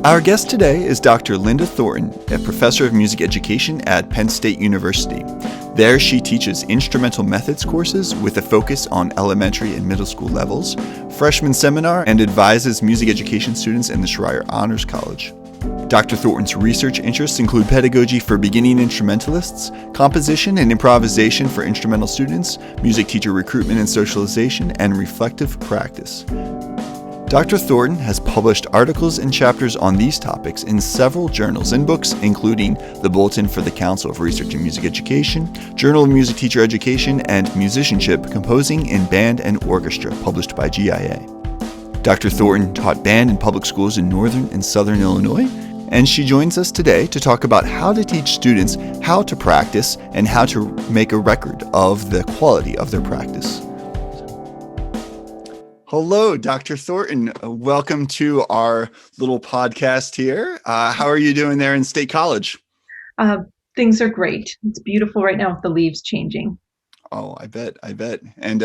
Our guest today is Dr. Linda Thornton, a professor of music education at Penn State University. There, she teaches instrumental methods courses with a focus on elementary and middle school levels, freshman seminar, and advises music education students in the Schreier Honors College. Dr. Thornton's research interests include pedagogy for beginning instrumentalists, composition and improvisation for instrumental students, music teacher recruitment and socialization, and reflective practice. Dr. Thornton has published articles and chapters on these topics in several journals and books, including the Bulletin for the Council of Research in Music Education, Journal of Music Teacher Education, and Musicianship, Composing in Band and Orchestra, published by GIA. Dr. Thornton taught band in public schools in northern and southern Illinois, and she joins us today to talk about how to teach students how to practice and how to make a record of the quality of their practice. Hello, Dr. Thornton. Welcome to our little podcast here. How are you doing there in State College? Things are great. It's beautiful right now with the leaves changing. Oh, I bet. And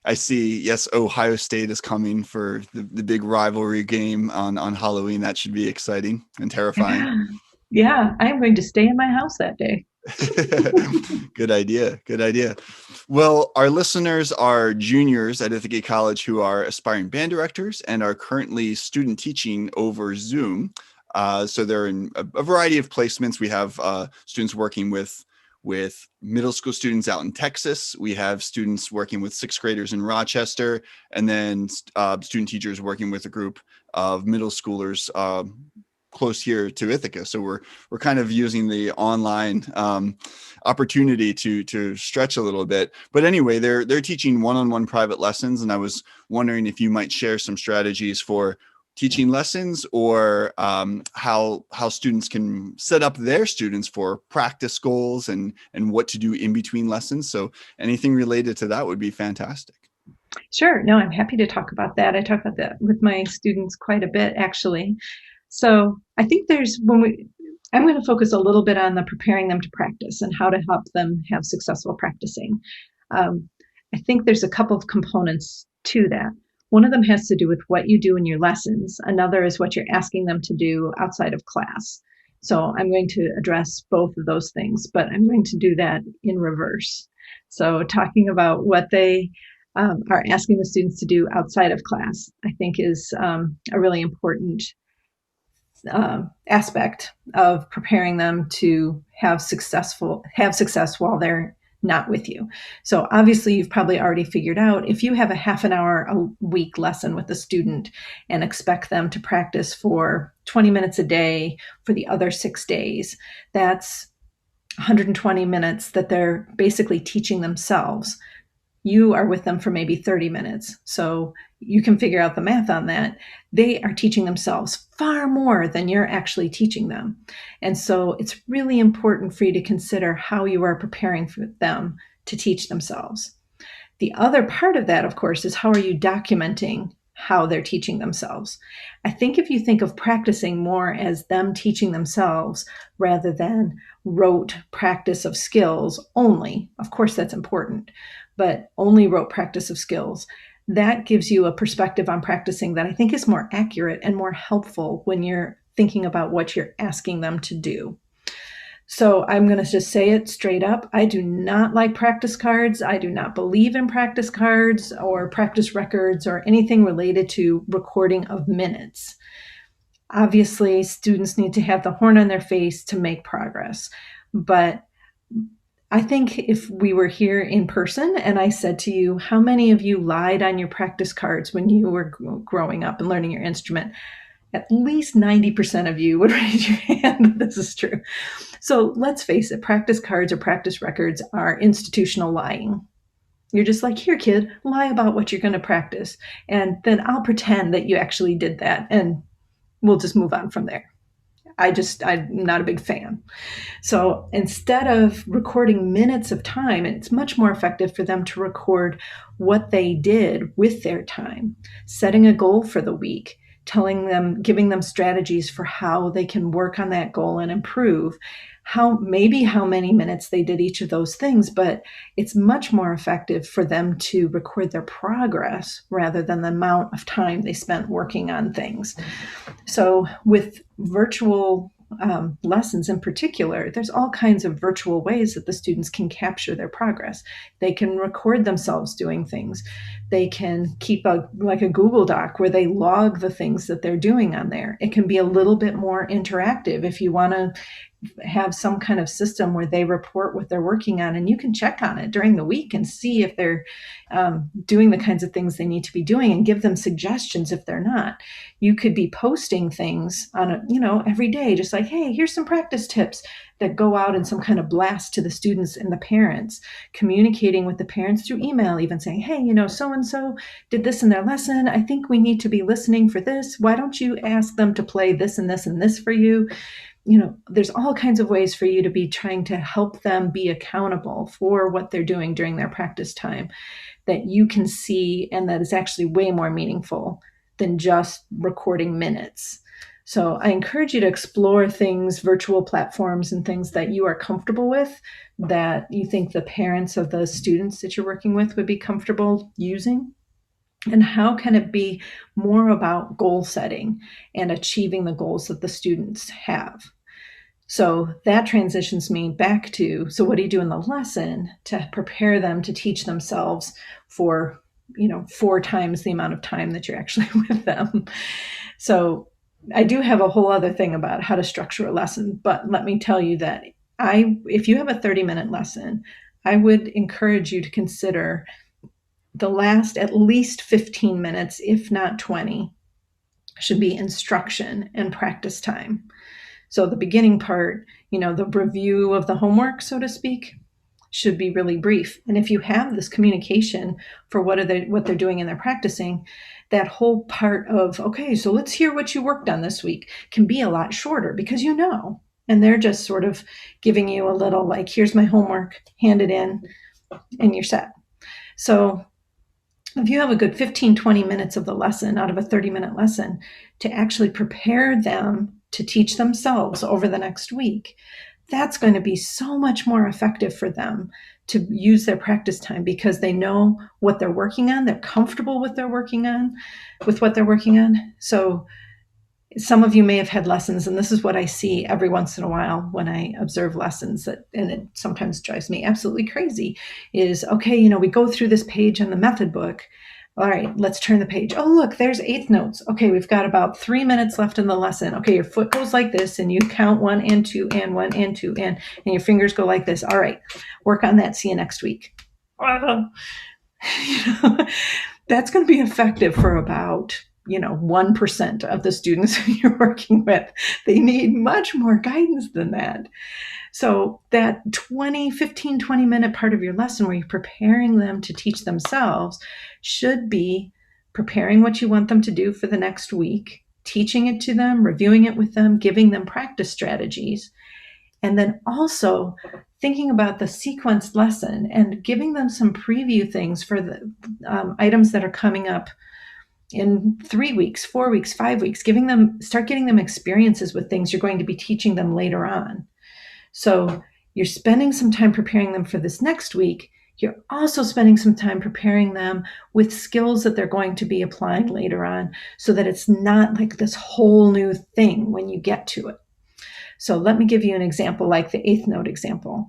I see, yes, Ohio State is coming for the big rivalry game on Halloween. That should be exciting and terrifying. Yeah, I'm going to stay in my house that day. Good idea. Well, our listeners are juniors at Ithaca College who are aspiring band directors and are currently student teaching over Zoom. So they're in a variety of placements. We have students working with middle school students out in Texas. We have students working with sixth graders in Rochester, and then student teachers working with a group of middle schoolers close here to Ithaca. So we're kind of using the online opportunity to stretch a little bit. But anyway, they're teaching one-on-one private lessons, and I was wondering if you might share some strategies for teaching lessons or how students can set up their students for practice goals and what to do in between lessons. So anything related to that would be fantastic. Sure. No, I'm happy to talk about that. I talk about that with my students quite a bit, actually. So I think I'm going to focus a little bit on the preparing them to practice and how to help them have successful practicing. I think there's a couple of components to that. One of them has to do with what you do in your lessons. Another is what you're asking them to do outside of class. So I'm going to address both of those things, but I'm going to do that in reverse. So talking about what they are asking the students to do outside of class, I think is a really important aspect of preparing them to have success while they're not with you. So obviously you've probably already figured out if you have a half an hour a week lesson with a student and expect them to practice for 20 minutes a day for the other 6 days, that's 120 minutes that they're basically teaching themselves. You are with them for maybe 30 minutes. So you can figure out the math on that. They are teaching themselves far more than you're actually teaching them. And so it's really important for you to consider how you are preparing for them to teach themselves. The other part of that, of course, is how are you documenting how they're teaching themselves? I think if you think of practicing more as them teaching themselves rather than rote practice of skills only, of course that's important, but only rote practice of skills, that gives you a perspective on practicing that I think is more accurate and more helpful when you're thinking about what you're asking them to do. So I'm going to just say it straight up. I do not like practice cards. I do not believe in practice cards or practice records or anything related to recording of minutes. Obviously, students need to have the horn on their face to make progress. But I think if we were here in person and I said to you, how many of you lied on your practice cards when you were growing up and learning your instrument? At least 90% of you would raise your hand that this is true. So let's face it, practice cards or practice records are institutional lying. You're just like, here, kid, lie about what you're going to practice. And then I'll pretend that you actually did that and we'll just move on from there. I'm not a big fan. So instead of recording minutes of time, it's much more effective for them to record what they did with their time, setting a goal for the week, giving them strategies for how they can work on that goal and improve, how many minutes they did each of those things. But it's much more effective for them to record their progress rather than the amount of time they spent working on things. So with virtual lessons in particular, there's all kinds of virtual ways that the students can capture their progress. They can record themselves doing things. They can keep a Google Doc where they log the things that they're doing on there. It can be a little bit more interactive if you want to have some kind of system where they report what they're working on, and you can check on it during the week and see if they're doing the kinds of things they need to be doing, and give them suggestions if they're not. You could be posting things on every day, just like, hey, here's some practice tips, that go out in some kind of blast to the students and the parents, communicating with the parents through email, even saying, hey, so-and-so did this in their lesson. I think we need to be listening for this. Why don't you ask them to play this and this and this for you? There's all kinds of ways for you to be trying to help them be accountable for what they're doing during their practice time that you can see, and that is actually way more meaningful than just recording minutes. So I encourage you to explore things, virtual platforms and things that you are comfortable with, that you think the parents of the students that you're working with would be comfortable using. And how can it be more about goal setting and achieving the goals that the students have? So that transitions me back to, so what do you do in the lesson to prepare them to teach themselves for, 4 times the amount of time that you're actually with them? So I do have a whole other thing about how to structure a lesson, but let me tell you that if you have a 30-minute lesson, I would encourage you to consider the last at least 15 minutes, if not 20, should be instruction and practice time. So the beginning part, the review of the homework, so to speak, should be really brief. And if you have this communication for what they're doing and they're practicing, that whole part of, okay, so let's hear what you worked on this week, can be a lot shorter because and they're just sort of giving you a little like, here's my homework, hand it in, and you're set. So if you have a good 15, 20 minutes of the lesson out of a 30-minute lesson to actually prepare them to teach themselves over the next week, that's going to be so much more effective for them to use their practice time, because they know what they're working on. They're comfortable with what they're working on. So some of you may have had lessons, and this is what I see every once in a while when I observe lessons, and it sometimes drives me absolutely crazy, is, okay, we go through this page in the method book. All right, let's turn the page. Oh, look, there's 8th notes. Okay, we've got about 3 minutes left in the lesson. Okay, your foot goes like this, and you count 1 and 2 and 1 and 2 and your fingers go like this. All right, work on that. See you next week. That's going to be effective for about 1% of the students who you're working with. They need much more guidance than that. So that 15, 20 minute part of your lesson where you're preparing them to teach themselves should be preparing what you want them to do for the next week, teaching it to them, reviewing it with them, giving them practice strategies, and then also thinking about the sequenced lesson and giving them some preview things for the items that are coming up in 3 weeks, 4 weeks, 5 weeks, start getting them experiences with things you're going to be teaching them later on. So you're spending some time preparing them for this next week. You're also spending some time preparing them with skills that they're going to be applying later on, so that it's not like this whole new thing when you get to it. So let me give you an example, like the 8th note example.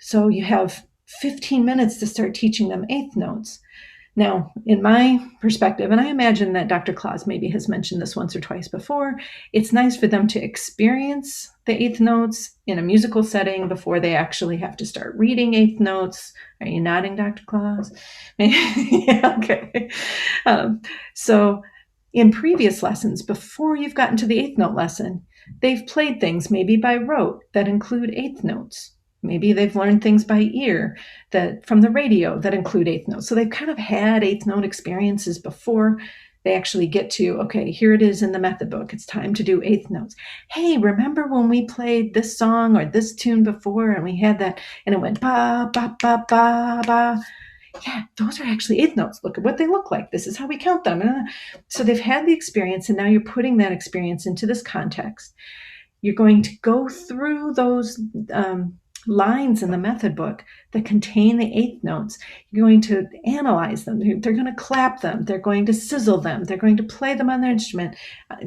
So you have 15 minutes to start teaching them 8th notes. Now, in my perspective, and I imagine that Dr. Claus maybe has mentioned this once or twice before, it's nice for them to experience the 8th notes in a musical setting before they actually have to start reading 8th notes. Are you nodding, Dr. Claus? Yeah, okay. So in previous lessons, before you've gotten to the 8th note lesson, they've played things maybe by rote that include 8th notes. Maybe they've learned things by ear from the radio that include 8th notes. So they've kind of had 8th note experiences before they actually get to, okay, here it is in the method book. It's time to do 8th notes. Hey, remember when we played this song or this tune before and we had that and it went ba, ba, ba, ba, ba. yeah, those are actually eighth notes. Look at what they look like. This is how we count them. So they've had the experience, and now you're putting that experience into this context. You're going to go through those lines in the method book that contain the eighth notes. You're going to analyze them. They're going to clap them. They're going to sizzle them. They're going to play them on their instrument.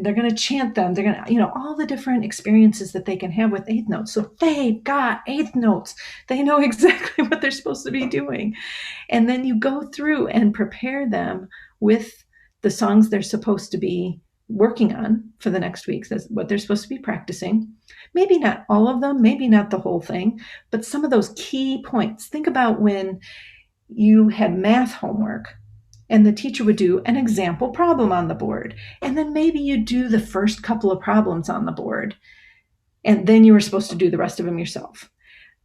They're going to chant them. They're going to, all the different experiences that they can have with eighth notes. So they've got eighth notes. They know exactly what they're supposed to be doing. And then you go through and prepare them with the songs they're supposed to be working on for the next week. That's what they're supposed to be practicing. Maybe not all of them, maybe not the whole thing, but some of those key points. Think about when you had math homework and the teacher would do an example problem on the board. And then maybe you do the first couple of problems on the board, and then you were supposed to do the rest of them yourself.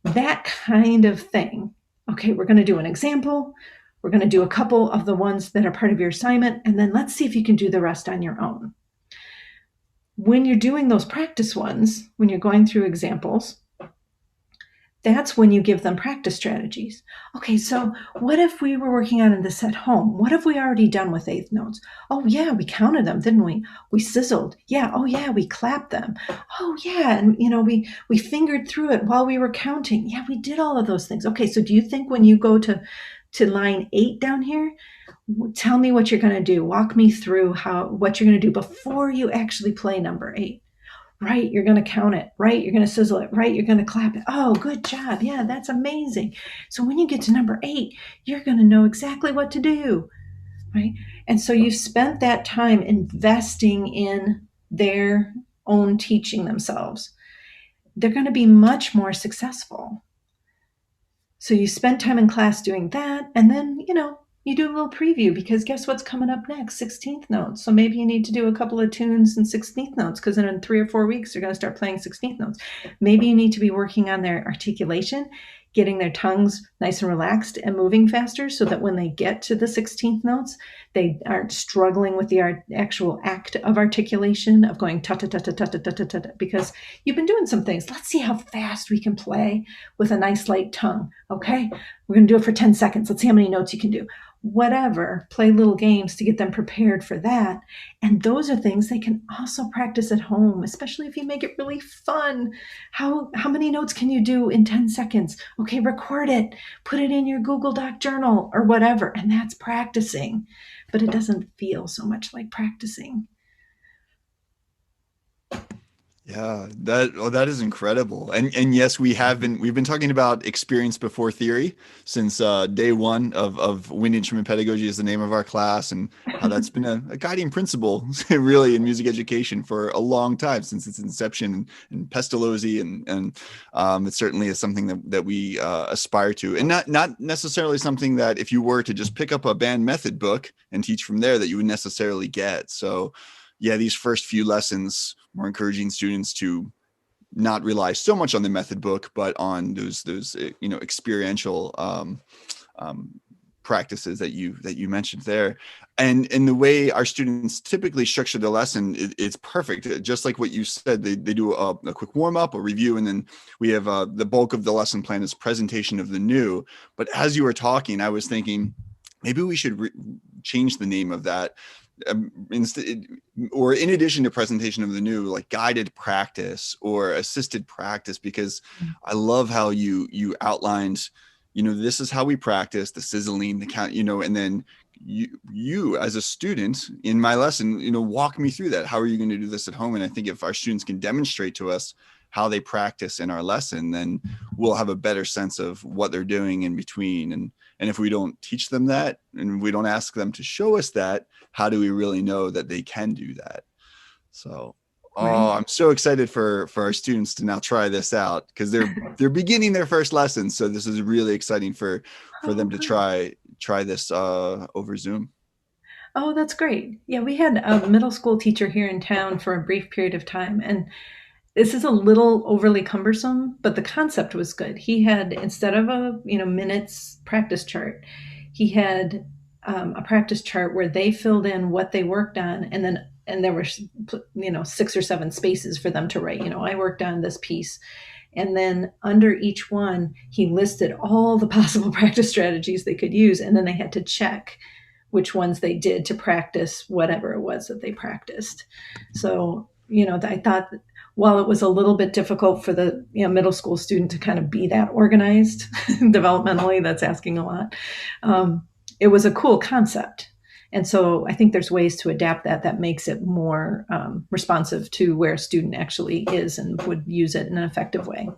That kind of thing. Okay, we're going to do an example. We're going to do a couple of the ones that are part of your assignment, and then let's see if you can do the rest on your own. When you're doing those practice ones, when you're going through examples, that's when you give them practice strategies. Okay, so what if we were working on this at home? What have we already done with eighth notes? Oh yeah, we counted them, didn't we? We sizzled. Yeah, oh yeah, we clapped them. Oh yeah, and we fingered through it while we were counting. Yeah, we did all of those things. Okay, so do you think when you go to line 8 down here, tell me what you're going to do. Walk me through what you're going to do before you actually play number 8. Right, you're going to count it. Right, you're going to sizzle it. Right, you're going to clap it. Oh, good job. Yeah, that's amazing. So when you get to number 8, you're going to know exactly what to do. Right, and so you've spent that time investing in their own teaching themselves. They're going to be much more successful. So you spent time in class doing that, and then, you do a little preview, because guess what's coming up next? 16th notes. So maybe you need to do a couple of tunes in 16th notes, because in 3 or 4 weeks, they're going to start playing 16th notes. Maybe you need to be working on their articulation, getting their tongues nice and relaxed and moving faster, so that when they get to the 16th notes, they aren't struggling with the actual act of articulation, of going ta-ta-ta-ta-ta-ta-ta-ta, because you've been doing some things. Let's see how fast we can play with a nice light tongue. Okay, we're going to do it for 10 seconds. Let's see how many notes you can do. Whatever, play little games to get them prepared for that. And those are things they can also practice at home, especially if you make it really fun. How many notes can you do in 10 seconds? Okay, record it, put it in your Google Doc journal or whatever, and that's practicing. But it doesn't feel so much like practicing. Yeah, that is incredible. And yes, we've been talking about experience before theory since day one of wind instrument pedagogy is the name of our class, and how that's been a guiding principle really in music education for a long time, since its inception, and Pestalozzi, and it certainly is something that we aspire to, and not necessarily something that if you were to just pick up a band method book and teach from there that you would necessarily get. So yeah, these first few lessons, we're encouraging students to not rely so much on the method book, but on those experiential practices that you mentioned there. And in the way our students typically structure the lesson, it's perfect. Just like what you said, they do a quick warm up, a review, and then we have the bulk of the lesson plan is presentation of the new. But as you were talking, I was thinking maybe we should change the name of that. Or in addition to presentation of the new, like guided practice or assisted practice, because I love how you outlined, this is how we practice the sizzling, the count, and then you as a student in my lesson, walk me through that. How are you going to do this at home? And I think if our students can demonstrate to us how they practice in our lesson, then we'll have a better sense of what they're doing in between. And if we don't teach them that, and we don't ask them to show us that, how do we really know that they can do that? So, Right. I'm so excited for our students to now try this out, because they're beginning their first lesson. So this is really exciting for them to try this over Zoom. Oh, that's great. Yeah, we had a middle school teacher here in town for a brief period of time, and this is a little overly cumbersome, but the concept was good. He had, instead of a minutes practice chart, he had a practice chart where they filled in what they worked on, and there were 6 or 7 spaces for them to write. I worked on this piece, And then under each one, he listed all the possible practice strategies they could use. And then they had to check which ones they did to practice whatever it was that they practiced. So, I thought that while it was a little bit difficult for the middle school student to kind of be that organized developmentally, that's asking a lot. It was a cool concept. And so I think there's ways to adapt that makes it more responsive to where a student actually is and would use it in an effective way.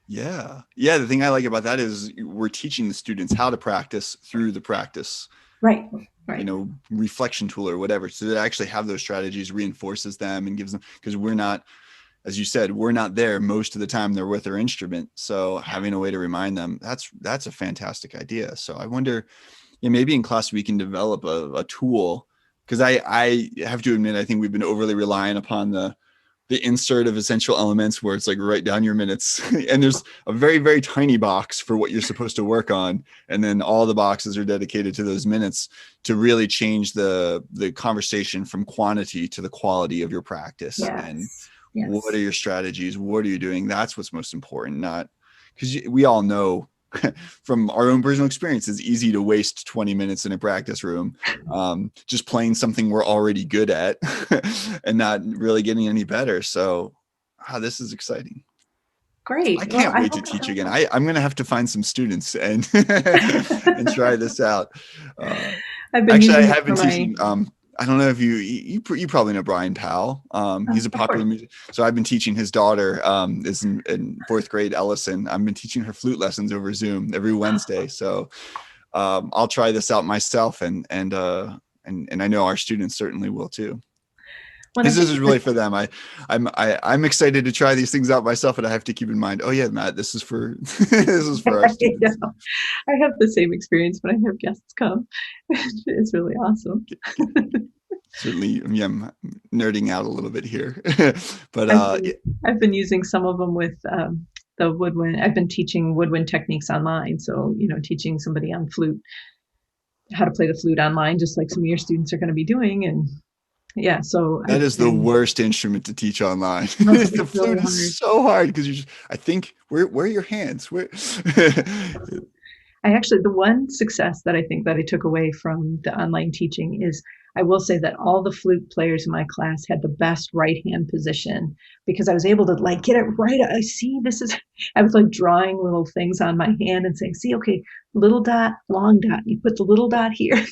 Yeah. Yeah. The thing I like about that is we're teaching the students how to practice through the practice. Right. Reflection tool or whatever. So they actually have those strategies, reinforces them and gives them, because we're not, as you said, we're not there most of the time they're with their instrument. So having a way to remind them, that's a fantastic idea. So I wonder, maybe in class we can develop a tool, because I have to admit, I think we've been overly reliant upon the insert of essential elements where it's like write down your minutes and there's a very, very tiny box for what you're supposed to work on. And then all the boxes are dedicated to those minutes to really change the conversation from quantity to the quality of your practice. Yes. And what are your strategies? What are you doing? That's what's most important. Not because we all know from our own personal experience, it's easy to waste 20 minutes in a practice room, just playing something we're already good at and not really getting any better. So this is exciting. Great. I can't wait to teach again. I'm going to have to find some students and and try this out. I have been teaching. I don't know if you probably know Brian Powell. He's a popular music. So I've been teaching his daughter is in fourth grade, Ellison. I've been teaching her flute lessons over Zoom every Wednesday. So I'll try this out myself, and I know our students certainly will too. This is really for them. I'm excited to try these things out myself, and I have to keep in mind, oh yeah, Matt, this is for our students. I have the same experience when I have guests come. It's really awesome. Certainly, I'm nerding out a little bit here, but I've been using some of them with the woodwind. I've been teaching woodwind techniques online, so teaching somebody on flute how to play the flute online, just like some of your students are going to be doing, and. Yeah, so that is the worst instrument to teach online. The flute is so hard because I think where are your hands? Where? The one success that I think that I took away from the online teaching is I will say that all the flute players in my class had the best right hand position because I was able to get it right. I was drawing little things on my hand and saying, see, okay, little dot, long dot, you put the little dot here.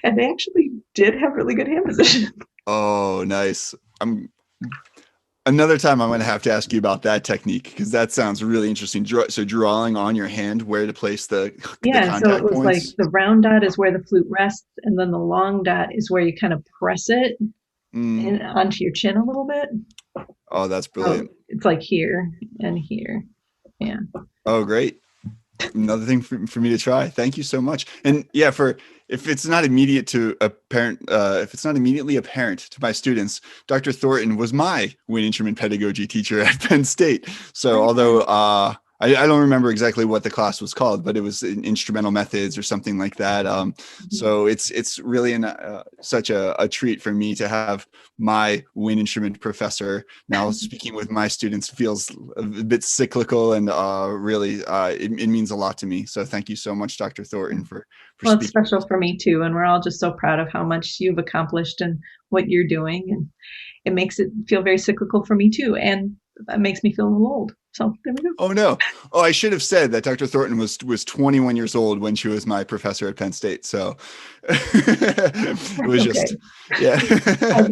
And they actually did have really good hand position. Oh, nice. Another time I'm going to have to ask you about that technique because that sounds really interesting. So drawing on your hand where to place the contact so it was points. The round dot is where the flute rests, and then the long dot is where you kind of press it onto your chin a little bit. Oh, that's brilliant. It's here and here. Yeah. Oh, great. Another thing for me to try. Thank you so much. And yeah, if it's not immediately apparent to my students, Dr. Thornton was my wind instrument pedagogy teacher at Penn State. So although I don't remember exactly what the class was called, but it was instrumental methods or something like that. So it's really such a treat for me to have my wind instrument professor now speaking with my students. Feels a bit cyclical and really it means a lot to me. So thank you so much, Dr. Thornton, for speaking. It's special for me too, and we're all just so proud of how much you've accomplished and what you're doing, and it makes it feel very cyclical for me too, and that makes me feel a little old. So there we go. Oh no! Oh, I should have said that Dr. Thornton was 21 years old when she was my professor at Penn State. So it was just, yeah.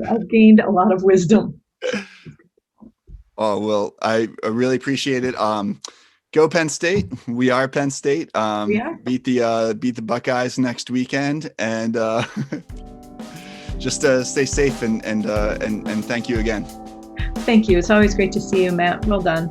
I've gained a lot of wisdom. Oh well, I really appreciate it. Go Penn State! We are Penn State. Beat the Buckeyes next weekend, and just stay safe and thank you again. Thank you. It's always great to see you, Matt. Well done.